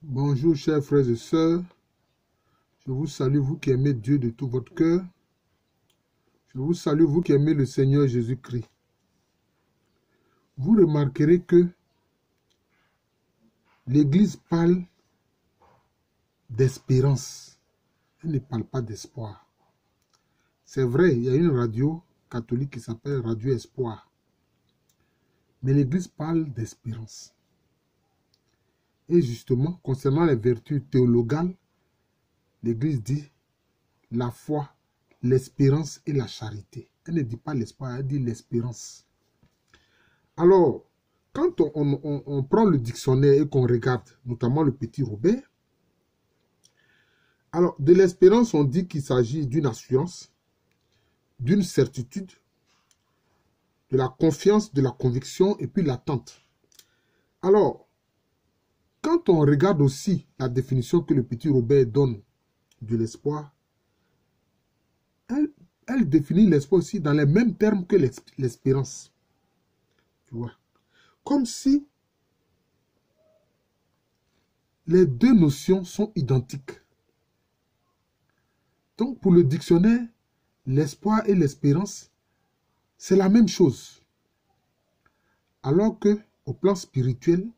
Bonjour chers frères et sœurs, je vous salue vous qui aimez Dieu de tout votre cœur, je vous salue vous qui aimez le Seigneur Jésus-Christ. Vous remarquerez que l'Église parle d'espérance, elle ne parle pas d'espoir. C'est vrai, il y a une radio catholique qui s'appelle Radio Espoir, mais l'Église parle d'espérance. Et justement, concernant les vertus théologales, l'Église dit la foi, l'espérance et la charité. Elle ne dit pas l'espoir, elle dit l'espérance. Alors, quand on prend le dictionnaire et qu'on regarde, notamment le Petit Robert, alors de l'espérance, on dit qu'il s'agit d'une assurance, d'une certitude, de la confiance, de la conviction et puis l'attente. Alors, quand on regarde aussi la définition que le Petit Robert donne de l'espoir, elle définit l'espoir aussi dans les mêmes termes que l'espérance. Tu vois? Comme si les deux notions sont identiques. Donc, pour le dictionnaire, l'espoir et l'espérance, c'est la même chose. Alors que, au plan spirituel,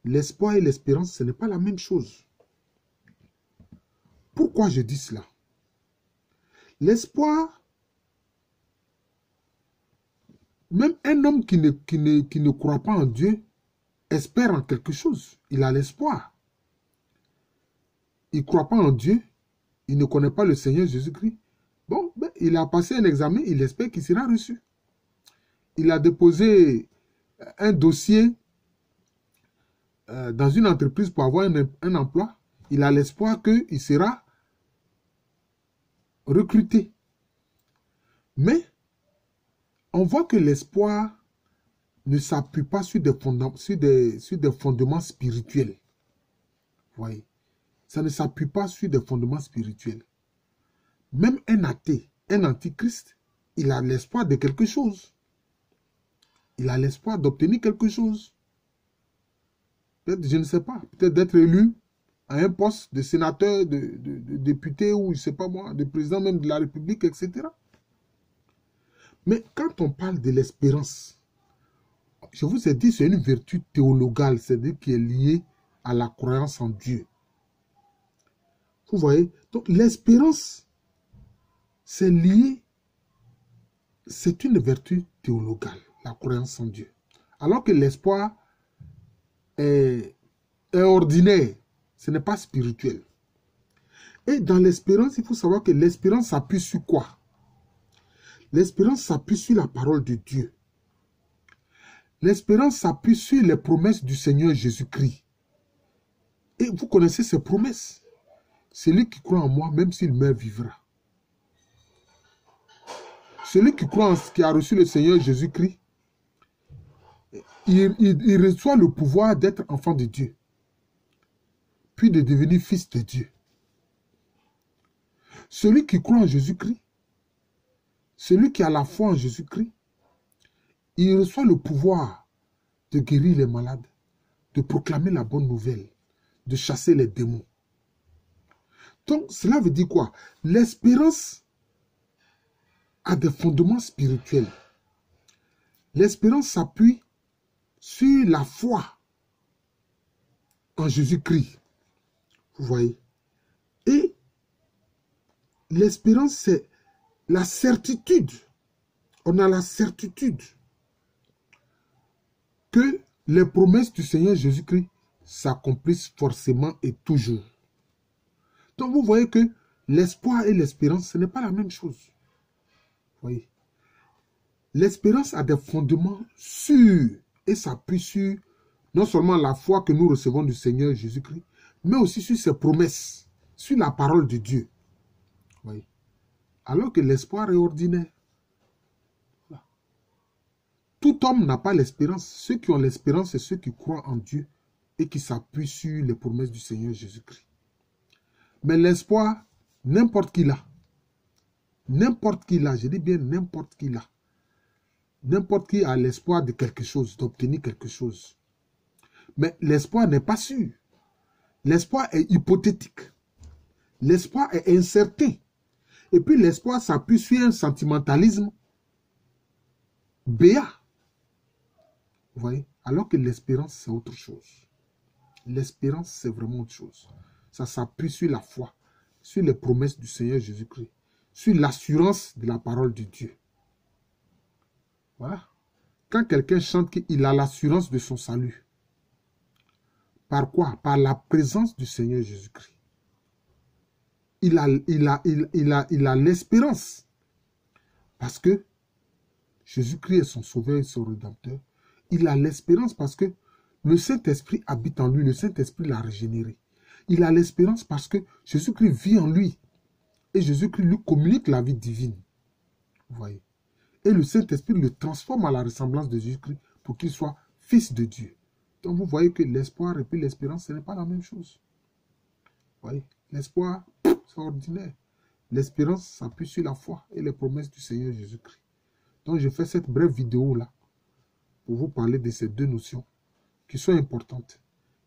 l'espoir et l'espérance, ce n'est pas la même chose. Pourquoi je dis cela? L'espoir, même un homme qui ne croit pas en Dieu, espère en quelque chose. Il a l'espoir. Il ne croit pas en Dieu. Il ne connaît pas le Seigneur Jésus-Christ. Bon, ben, il a passé un examen. Il espère qu'il sera reçu. Il a déposé un dossier dans une entreprise pour avoir un emploi. Il a l'espoir qu'il sera recruté. Mais on voit que l'espoir ne s'appuie pas sur des fondements spirituels. Vous voyez? Ça ne s'appuie pas sur des fondements spirituels. Même un athée, un antichrist, il a l'espoir de quelque chose. Il a l'espoir d'obtenir quelque chose. Peut-être, je ne sais pas, peut-être d'être élu à un poste de sénateur, de député ou je ne sais pas moi, de président même de la République, etc. Mais quand on parle de l'espérance, je vous ai dit, c'est une vertu théologale, c'est-à-dire qui est liée à la croyance en Dieu. Vous voyez? Donc l'espérance, c'est lié, c'est une vertu théologale, la croyance en Dieu. Alors que l'espoir est ordinaire, ce n'est pas spirituel. Et dans l'espérance, il faut savoir que l'espérance s'appuie sur quoi? L'espérance s'appuie sur la parole de Dieu. L'espérance s'appuie sur les promesses du Seigneur Jésus-Christ. Et vous connaissez ces promesses. Celui qui croit en moi, même s'il meurt, vivra. Celui qui croit qui a reçu le Seigneur Jésus-Christ, il reçoit le pouvoir d'être enfant de Dieu, puis de devenir fils de Dieu. Celui qui croit en Jésus-Christ, celui qui a la foi en Jésus-Christ, il reçoit le pouvoir de guérir les malades, de proclamer la bonne nouvelle, de chasser les démons. Donc, cela veut dire quoi? L'espérance a des fondements spirituels. L'espérance s'appuie sur la foi en Jésus-Christ. Vous voyez? Et l'espérance, c'est la certitude. On a la certitude que les promesses du Seigneur Jésus-Christ s'accomplissent forcément et toujours. Donc vous voyez que l'espoir et l'espérance, ce n'est pas la même chose. Vous voyez? L'espérance a des fondements sûrs et s'appuie sur non seulement la foi que nous recevons du Seigneur Jésus-Christ, mais aussi sur ses promesses, sur la parole de Dieu. Vous voyez? Alors que l'espoir est ordinaire. Voilà. Tout homme n'a pas l'espérance. Ceux qui ont l'espérance, c'est ceux qui croient en Dieu et qui s'appuient sur les promesses du Seigneur Jésus-Christ. Mais l'espoir, n'importe qui l'a. N'importe qui l'a, je dis bien n'importe qui l'a. N'importe qui a l'espoir de quelque chose, d'obtenir quelque chose. Mais l'espoir n'est pas sûr. L'espoir est hypothétique. L'espoir est incertain. Et puis l'espoir s'appuie sur un sentimentalisme béat. Vous voyez? Alors que l'espérance, c'est autre chose. L'espérance, c'est vraiment autre chose. Ça s'appuie sur la foi, sur les promesses du Seigneur Jésus-Christ, sur l'assurance de la parole de Dieu. Voilà. Quand quelqu'un chante qu'il a l'assurance de son salut, par quoi? Par la présence du Seigneur Jésus-Christ. Il a l'espérance. Parce que Jésus-Christ est son sauveur et son rédempteur. Il a l'espérance parce que le Saint-Esprit habite en lui. Le Saint-Esprit l'a régénéré. Il a l'espérance parce que Jésus-Christ vit en lui. Et Jésus-Christ lui communique la vie divine. Vous voyez? Et le Saint-Esprit le transforme à la ressemblance de Jésus-Christ pour qu'il soit fils de Dieu. Donc vous voyez que l'espoir et puis l'espérance, ce n'est pas la même chose. Vous voyez? L'espoir, c'est ordinaire. L'espérance s'appuie sur la foi et les promesses du Seigneur Jésus-Christ. Donc je fais cette brève vidéo-là pour vous parler de ces deux notions qui sont importantes,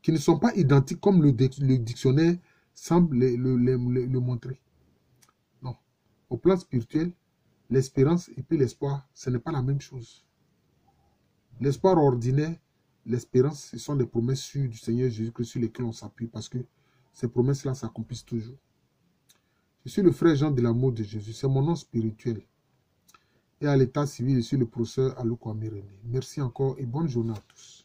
qui ne sont pas identiques comme le dictionnaire semble le montrer. Non. Au plan spirituel, l'espérance et puis l'espoir, ce n'est pas la même chose. L'espoir ordinaire, l'espérance, ce sont des promesses sûres du Seigneur Jésus-Christ sur lesquelles on s'appuie parce que ces promesses-là s'accomplissent toujours. Je suis le frère Jean de l'amour de Jésus, c'est mon nom spirituel. Et à l'état civil, je suis le professeur Aluko Amirene. Merci encore et bonne journée à tous.